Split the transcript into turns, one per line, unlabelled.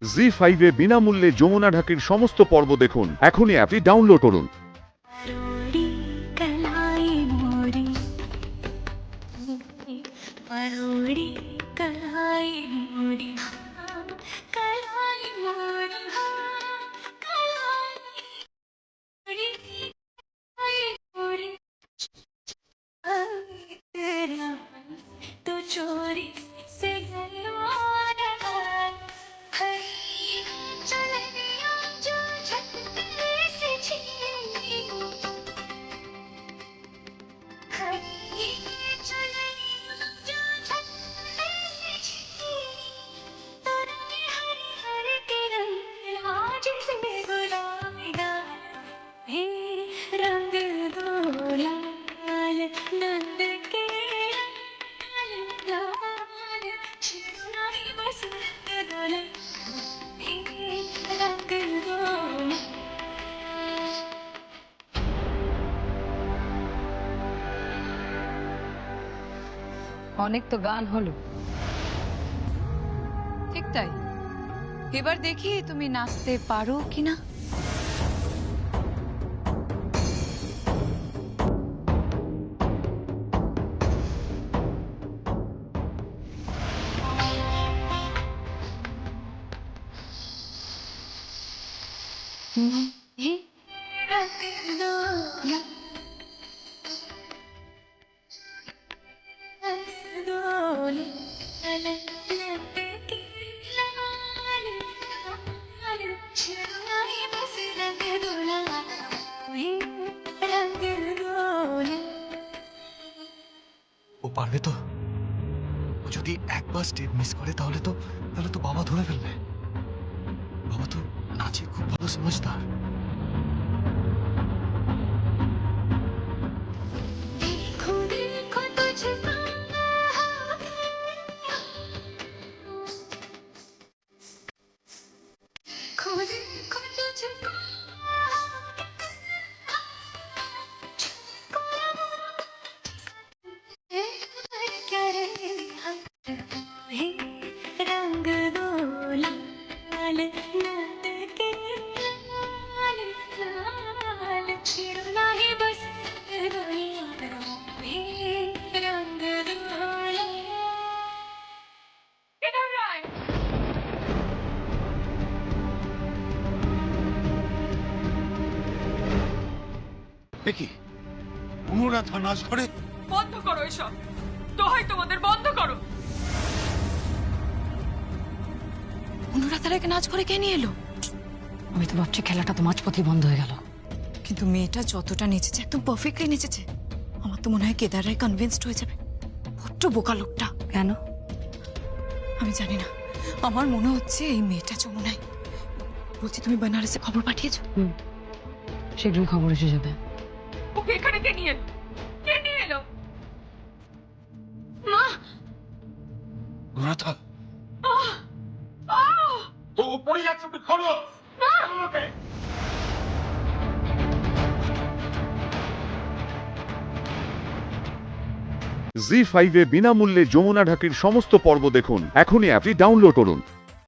জি5 এ বিনামূল্যে যমুনা ঢাকির সমস্ত পর্ব দেখুন। এখনই অ্যাপটি ডাউনলোড করুন।
तो चोरी से रंग दो लाल नंद के लाल चिराई बस रंग दो रंग दो।
অনেক তো গান হলো,
ঠিক তাই। এবার দেখি তুমি নাচতে পারো কিনা।
रंग दो रंग दो लाल नंद के लाल लाल चिराई बस रंग दो रंग दो।
ও পারবে তো? ও যদি একবার স্টেপ মিস করে তাহলে তো বাবা ধরে ফেলবে। বাবা তো নাচে খুব ভালো সমঝদার।
देखो देखो तुझको देखो देखो तुझको क्या रे रंग दो लाल नंद के लाल लाल छिड़ना ही बस रंग दो
কি অনুরাধা নাচ করে?
বন্ধ করো এসব, দোহাই তোমাদের বন্ধ করো।
অনুরাধারাকে নাচ করে কে নিয়ে এলো?
আমি তো ভাবছি খেলাটা তো মাঝপথেই বন্ধ হয়ে গেল।
কিন্তু মেয়েটা যতটা নেচেছে একদম পারফেক্টলি নেচেছে। আমার তো মনে হয় কেদার রায় কনভিন্সড হয়ে যাবে। বড্ড বোকা লোকটা।
কেন?
আমি জানি না, আমার মনে হচ্ছে এই মেয়েটা যমুনাই। বলছি, তুমি বেনারসে খবর পাঠিয়েছো?
শীঘ্রই খবর এসে যাবে।
ওকে এখানে কে নিয়ে এলো? কে নিয়ে এলো?
মা
অনুরাধা
ও পড়ে যাচ্ছে, তুমি খোলো।
জি5 এ বিনামূল্যে যমুনা ঢাকির সমস্ত পর্ব দেখুন। এখনই অ্যাপটি ডাউনলোড করুন।